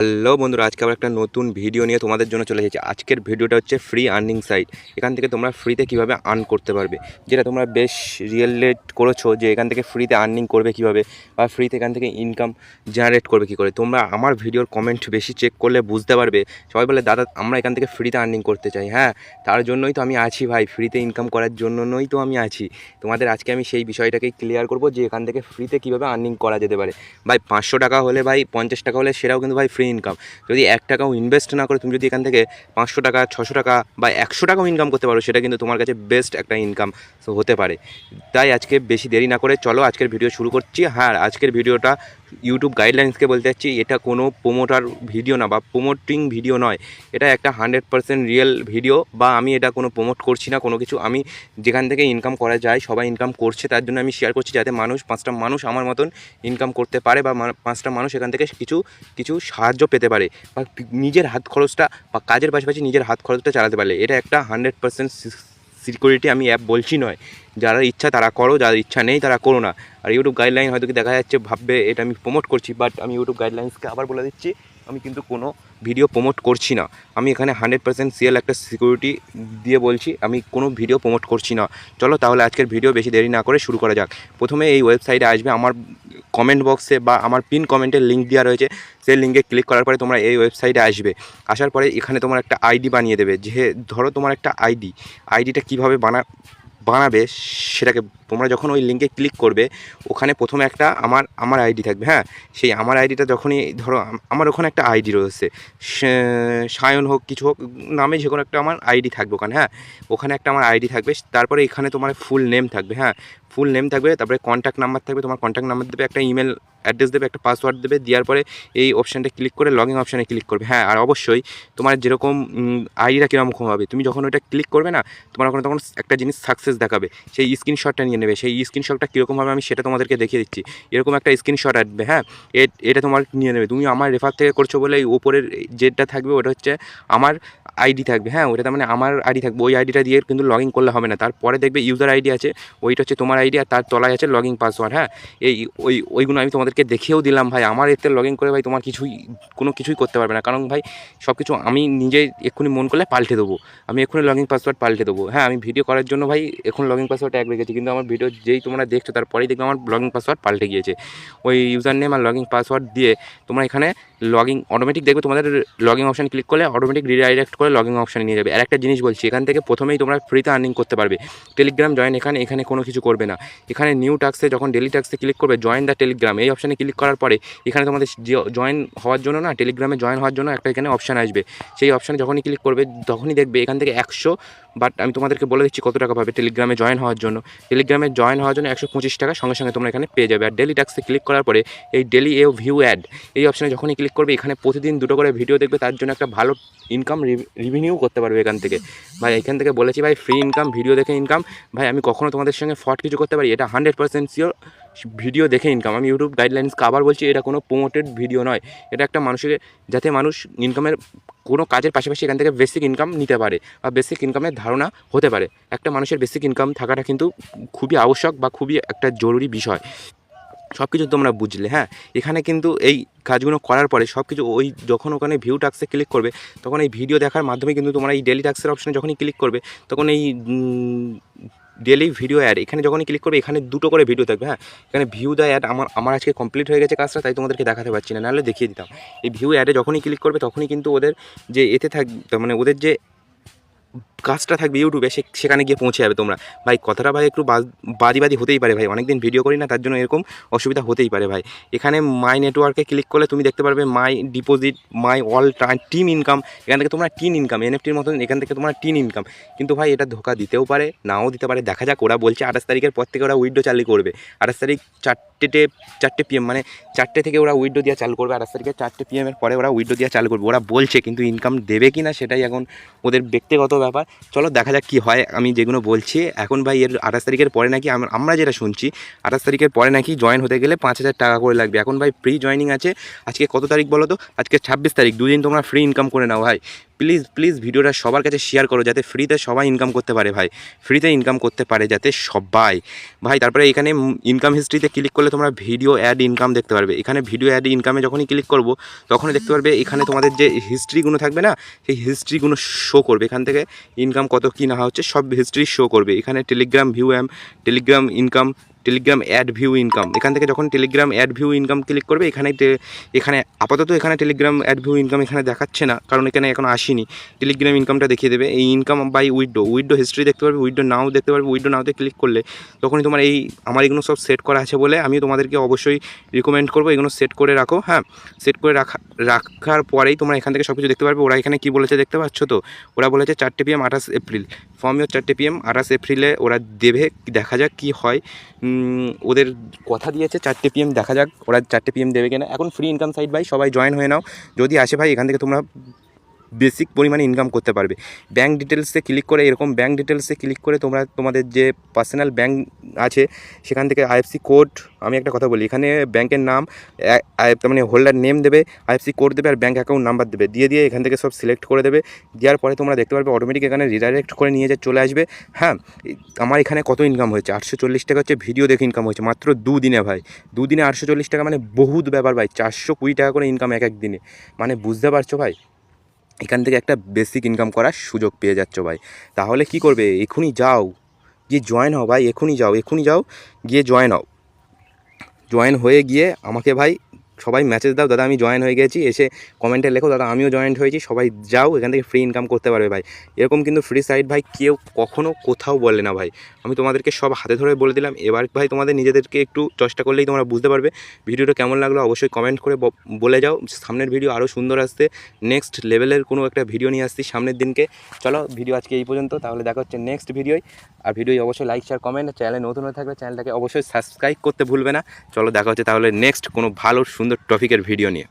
Hello বন্ধুরা, আজকে আবার একটা নতুন ভিডিও নিয়ে তোমাদের জন্য চলে এসেছি। আজকের ভিডিওটা হচ্ছে ফ্রি আর্নিং সাইট। এখান থেকে তোমরা ফ্রিতে কিভাবে আর্ন করতে পারবে, যেটা তোমরা বেশ রিয়েলেট করেছো যে এখান থেকে ফ্রিতে আর্নিং করবে কিভাবে, বা ফ্রিতে এখান থেকে ইনকাম জেনারেট করবে কী করে। তোমরা আমার ভিডিওর কমেন্ট বেশি চেক করলে বুঝতে পারবে। সবাই বলে দাদা আমরা এখান থেকে ফ্রিতে আর্নিং করতে চাই। হ্যাঁ, তার জন্যই তো আমি আছি ভাই, ফ্রিতে ইনকাম করার জন্যই তো আমি আছি। তোমাদের আজকে আমি সেই বিষয়টাকেই ক্লিয়ার করবো যে এখান থেকে ফ্রিতে কীভাবে আর্নিং করা যেতে পারে। ভাই 500 টাকা হলে, ভাই 50 টাকা হলে, সেটাও কিন্তু ভাই ফ্রি ইনকাম। যদি 1 টাকাও ইনভেস্ট না করে তুমি যদি এখান থেকে 500 টাকা, 600 টাকা বা 100 টাকাও ইনকাম করতে পারো, সেটা কিন্তু তোমার কাছে বেস্ট একটা ইনকাম হতে পারে। তাই আজকে বেশি দেরি না করে চলো আজকের ভিডিও শুরু করছি। হ্যাঁ, আজকের ভিডিওটা ইউটিউব গাইডলাইন্সকে বলতে চাচ্ছি, এটা কোনো প্রোমোটার ভিডিও না বা প্রোমোটিং ভিডিও নয়। এটা একটা 100% রিয়েল ভিডিও, বা আমি এটা কোনো প্রোমোট করছি না কোনো কিছু। আমি যেখান থেকে ইনকাম করা যায়, সবাই ইনকাম করছে, তার জন্য আমি শেয়ার করছি, যাতে 5টা মানুষ আমার মতন ইনকাম করতে পারে, বা 5টা মানুষ এখান থেকে কিছু সাহায্য পেতে পারে, বা নিজের হাত খরচটা বা কাজের পাশাপাশি নিজের হাত খরচটা চালাতে পারলে। এটা একটা 100% সিকিউরিটি আমি অ্যাপ বলছি নয়। যারা ইচ্ছা তারা করো, যাদের ইচ্ছা নেই তারা করো না। আর ইউটিউব গাইডলাইন হয়তো কি দেখা যাচ্ছে, ভাববে এটা আমি প্রমোট করছি, বাট আমি ইউটিউব গাইডলাইন্সকে আবার বলে দিচ্ছি, আমি কিন্তু কোনো ভিডিও প্রমোট করছি না। আমি এখানে 100% সিএল একটা সিকিউরিটি দিয়ে বলছি, আমি কোনো ভিডিও প্রমোট করছি না। চলো তাহলে আজকের ভিডিও বেশি দেরি না করে শুরু করা যাক। প্রথমে এই ওয়েবসাইটে আসবে, আমার কমেন্ট বক্সে বা আমার পিন কমেন্টের লিঙ্ক দেওয়া রয়েছে, সেই লিঙ্কে ক্লিক করার পরে তোমরা এই ওয়েবসাইটে আসবে। আসার পরে এখানে তোমার একটা আইডি বানিয়ে দেবে। যে ধরো তোমার একটা আইডিটা কীভাবে বানাবে সেটাকে তোমরা যখন ওই লিঙ্কে ক্লিক করবে, ওখানে প্রথমে একটা আমার আইডি থাকবে। হ্যাঁ, সেই আমার আইডিটা যখনই ধরো আমার ওখানে একটা আইডি রয়েছে, সায়ন হোক কিছু হোক নামে, যে কোনো একটা আমার আইডি থাকবে ওখানে। হ্যাঁ, ওখানে একটা আমার আইডি থাকবে। তারপরে এখানে তোমার ফুল নেম থাকবে। হ্যাঁ, ফুল নেম থাকবে, তারপরে কন্ট্যাক্ট নাম্বার থাকবে, তোমার কন্ট্যাক্ট নাম্বার দেবে, একটা ইমেল অ্যাড্রেস দেবে, একটা পাসওয়ার্ড দেবে। দেওয়ার পরে এই অপশানটা ক্লিক করে লগইন অপশানে ক্লিক করবে। হ্যাঁ, আর অবশ্যই তোমার যেরকম আইডিটা কীরকম হবে, তুমি যখন ওইটা ক্লিক করবে না, তোমার ওখানে তখন একটা জিনিস সাকসেস দেখাবে, সেই স্ক্রিনশটটা নিয়ে নেবে। সেই স্ক্রিনশটটা কীরকম হবে আমি সেটা তোমাদেরকে দেখিয়ে দিচ্ছি। এরকম একটা স্ক্রিনশট আসবে। হ্যাঁ, এটা তোমার নিয়ে নেবে। তুমি আমার রেফার থেকে করছো বলে এই ওপরের যেটা থাকবে ওটা হচ্ছে আমার আইডি থাকবে। হ্যাঁ, ওটা তার মানে আমার আইডি থাকবে। ওই আইডিটা দিয়ে কিন্তু লগ ইন করলে হবে না। তারপরে দেখবে ইউজার আইডি আছে, ওইটা হচ্ছে তোমার আইডি, আর তার তলায় আছে লগ ইন পাসওয়ার্ড। হ্যাঁ, ওইগুলো আমি তোমাদেরকে দেখিয়েও দিলাম ভাই। আমার এতে লগ ইন করে ভাই তোমার কোনো কিছুই করতে পারবে না, কারণ ভাই সব কিছু আমি নিজেই এক্ষুনি মন করলে পাল্টে দেবো। আমি এক্ষুনি লগ ইন পাসওয়ার্ড পাল্টে দেবো। হ্যাঁ, আমি ভিডিও করার জন্য ভাই এখন লগ ইন পাসওয়ার্ড এক রেখেছি, কিন্তু আমার ভিডিও যেই তোমরা দেখছো তারপরেই দেখবে আমার লগ ইন পাসওয়ার্ড পাল্টে গিয়েছে। ওই ইউজার নেম আর লগ ইন পাসওয়ার্ড দিয়ে তোমরা এখানে লগ ইন অটোমেটিক দেখবে, তোমাদের লগ ইন অপশান ক্লিক করলে অটোমেটিক রিডাইরেক্ট করে লগ ইন অপশানে নিয়ে যাবে। আর একটা জিনিস বলছি, এখান থেকে প্রথমেই তোমরা ফ্রিতে আর্নিং করতে পারবে। টেলিগ্রাম জয়েন, এখানে কোনো কিছু করবে না। এখানে নিউ টাস্কে যখন ডেলি টাস্কে ক্লিক করবে, জয়েন দ্য টেলিগ্রাম এই অপশানে ক্লিক করার পরে এখানে তোমাদের জয়েন হওয়ার জন্য না, টেলিগ্রামে জয়েন হওয়ার জন্য একটা এখানে অপশান আসবে। সেই অপশানে যখনই ক্লিক করবে তখনই দেখবে এখান থেকে 100, বাট আমি তোমাদেরকে বলে দিচ্ছি কত টাকা পাবে টেলিগ্রামে জয়েন হওয়ার জন্য। টেলিগ্রামে জয়েন হওয়ার জন্য 125 টাকা সঙ্গে সঙ্গে তোমরা এখানে পেয়ে যাবে। আর ডেলি টাস্কে ক্লিক করার পরে এই ডেলি ভিউ অ্যাড এই অপশানে যখনই ক্লিক করবে, এখানে প্রতিদিন 2টো করে ভিডিও দেখবে, তার জন্য একটা ভালো ইনকাম রিভিনিউ করতে পারবে এখান থেকে। ভাই এখান থেকে বলেছি ভাই, ফ্রি ইনকাম, ভিডিও দেখে ইনকাম। ভাই আমি কখনো তোমাদের সঙ্গে ফ্রড কিছু করতে পারি, এটা 100% শিওর। ভিডিও দেখে ইনকাম। আমি ইউটিউব গাইডলাইন্সকে আবার বলছি, এটা কোনো প্রমোটেড ভিডিও নয়। এটা একটা মানুষের, যাতে মানুষ ইনকামের কোনো কাজের পাশাপাশি এখান থেকে বেসিক ইনকাম নিতে পারে, বা বেসিক ইনকামের ধারণা হতে পারে। একটা মানুষের বেসিক ইনকাম থাকাটা কিন্তু খুবই আবশ্যক বা খুবই একটা জরুরি বিষয়। সব কিছু তোমরা বুঝলে। হ্যাঁ, এখানে কিন্তু এই কাজগুলো করার পরে সব কিছু ওই যখন ওখানে ভিউ টাস্কে ক্লিক করবে, তখন এই ভিডিও দেখার মাধ্যমে কিন্তু তোমরা এই ডেলি টাস্কের অপশানে যখনই ক্লিক করবে, তখন এই ডেলি ভিডিও অ্যাড এখানে যখনই ক্লিক করবে, এখানে 2টো করে ভিডিও থাকবে। হ্যাঁ, এখানে ভিউ দ্য অ্যাড আমার আজকে কমপ্লিট হয়ে গেছে কাজটা, তাই তোমাদেরকে দেখাতে পারছি না, নাহলে দেখিয়ে দিতাম। এই ভিউ অ্যাডে যখনই ক্লিক করবে তখনই কিন্তু ওদের যে এতে থাকবে, মানে ওদের যে কাজটা থাকবে ইউটিউবে, সেখানে গিয়ে পৌঁছে যাবে তোমরা। ভাই কথাটা ভাই একটু বাদি হতেই পারে ভাই, অনেকদিন ভিডিও করি না, তার জন্য এরকম অসুবিধা হতেই পারে ভাই। এখানে মাই নেটওয়ার্কে ক্লিক করলে তুমি দেখতে পারবে my deposit, my all team income. এখান থেকে তোমরা টিন ইনকাম, এনএফটির মতন এখান থেকে তোমরা টিন ইনকাম। কিন্তু ভাই এটা ধোকা দিতেও পারে, নাও দিতে পারে, দেখা যাক। ওরা বলছে 28 তারিখের পর থেকে ওরা উইথড্র চালু করবে। 28 তারিখ 4টে PM, মানে 4টে থেকে ওরা উইথড্র দেওয়া চালু করবে। 28 তারিখে 4টে PM পরে ওরা উইথড্র দেওয়া চালু করবে ওরা বলছে, কিন্তু ইনকাম দেবে কি না সেটাই এখন ওদের ব্যক্তিগত ব্যাপার। চলো দেখা যাক কী হয়। আমি যেগুলো বলছি এখন ভাই, এর 28 তারিখের পরে নাকি আমরা যেটা শুনছি, 28 তারিখের পরে নাকি জয়েন হতে গেলে 5000 টাকা করে লাগবে। এখন ভাই ফ্রি জয়েনিং আছে। আজকে কত তারিখ বলো তো? আজকে 26 তারিখ। 2 দিন তোমরা ফ্রি ইনকাম করে নাও ভাই। প্লিজ প্লিজ ভিডিওটা সবার কাছে শেয়ার করো, যাতে ফ্রিতে সবাই ইনকাম করতে পারে ভাই, ফ্রিতে ইনকাম করতে পারে যাতে সবাই ভাই। তারপরে এখানে ইনকাম হিস্ট্রিতে ক্লিক করলে তোমরা ভিডিও অ্যাড ইনকাম দেখতে পারবে। এখানে ভিডিও অ্যাড ইনকামে যখনই ক্লিক করবো তখনই দেখতে পারবে এখানে তোমাদের যে হিস্ট্রিগুলো থাকবে না, সেই হিস্ট্রিগুলো শো করবে। এখান থেকে ইনকাম কত কী না হচ্ছে সব হিস্ট্রি শো করবে। এখানে Telegram view Telegram income, Telegram add view income, এখান থেকে যখন Telegram add view income click করবে এখানে আপাতত এখানে টেলিগ্রাম অ্যাড ভিউ ইনকাম এখানে দেখাচ্ছে না, কারণ এখানে এখন আসেনি। টেলিগ্রাম ইনকামটা দেখিয়ে দেবে। এই ইনকাম বাই উইডো হিস্ট্রি দেখতে পারবে, উইডো নাও দেখতে পারবে। উইডো নাওতে ক্লিক করলে তখনই তোমার আমার এগুলো সব সেট করা আছে বলে আমি তোমাদেরকে অবশ্যই রিকমেন্ড করবো এগুলো সেট করে রাখো। হ্যাঁ, সেট করে রাখার পরেই তোমরা এখান থেকে সব কিছু দেখতে পারবে। ওরা এখানে কী বলেছে দেখতে পাচ্ছ তো, ওরা বলেছে 4 PM 28 এপ্রিল, ফর্ম 4 PM 28 এপ্রিলে ওরা দেবে। দেখা যাক কী হয়। ওদের কথা দিয়েছে 4 PM, দেখা যাক ওরা 4 PM দেবে কিনা। এখন ফ্রি ইনকাম সাইট ভাই, সবাই জয়েন হয়ে নাও যদি আসে ভাই। এখান থেকে তোমরা বেসিক পরিমাণে ইনকাম করতে পারবে। ব্যাঙ্ক ডিটেলসে ক্লিক করে, এরকম ব্যাঙ্ক ডিটেলসে ক্লিক করে তোমরা তোমাদের যে পার্সোনাল ব্যাঙ্ক আছে সেখান থেকে IFSC কোড, আমি একটা কথা বলি, এখানে ব্যাঙ্কের নাম তার মানে হোল্ডার নেম দেবে, IFSC কোড দেবে আর ব্যাঙ্ক অ্যাকাউন্ট নাম্বার দেবে, দিয়ে এখান থেকে সব সিলেক্ট করে দেবে। দেওয়ার পরে তোমরা দেখতে পারবে অটোমেটিক এখানে রিডাইরেক্ট করে নিয়ে চলে আসবে। হ্যাঁ, আমার এখানে কত ইনকাম হয়েছে, 840 টাকা হচ্ছে ভিডিও দেখে ইনকাম হয়েছে মাত্র 2 দিনে ভাই। 2 দিনে 840 টাকা মানে বহুত ব্যাপার ভাই। 420 টাকা করে ইনকাম এক দিনে, মানে বুঝতে পারছো ভাই। এখান থেকে একটা বেসিক ইনকাম করার সুযোগ পেয়ে যাচ্ছ ভাই। তাহলে কি করবে, এখনই যাও গিয়ে জয়েন হও ভাই, এখনই যাও গিয়ে জয়েন হও। জয়েন হয়ে গিয়ে আমাকে ভাই সবাই মেসেজ দাও, দাদা আমি জয়েন হয়ে গেছি, এসে কমেন্টে লেখো দাদা আমিও জয়েন্ট হয়েছি। সবাই যাও, এখান থেকে ফ্রি ইনকাম করতে পারবে ভাই। এরকম কিন্তু ফ্রি সাইট ভাই কেউ কখনও কোথাও বলে না ভাই। আমি তোমাদেরকে সব হাতে ধরে বলে দিলাম। এবার ভাই তোমাদের নিজেদেরকে একটু চেষ্টা করলেই তোমরা বুঝতে পারবে। ভিডিওটা কেমন লাগলো অবশ্যই কমেন্ট করে বলে যাও। সামনের ভিডিও আরও সুন্দর আসতে, নেক্সট লেভেলের কোনো একটা ভিডিও নিয়ে আসছি সামনের দিনকে। চলো ভিডিও আজকে এই পর্যন্ত, তাহলে দেখা হচ্ছে নেক্সট ভিডিওয়। আর ভিডিও অবশ্যই লাইক শেয়ার কমেন্ট, চ্যানেলে নতুন হয়ে থাকলে চ্যানেলটাকে অবশ্যই সাবস্ক্রাইব করতে ভুলবে না। চলো দেখা হচ্ছে তাহলে নেক্সট কোনো ভালো সুন্দর টপিকের ভিডিও নিয়ে।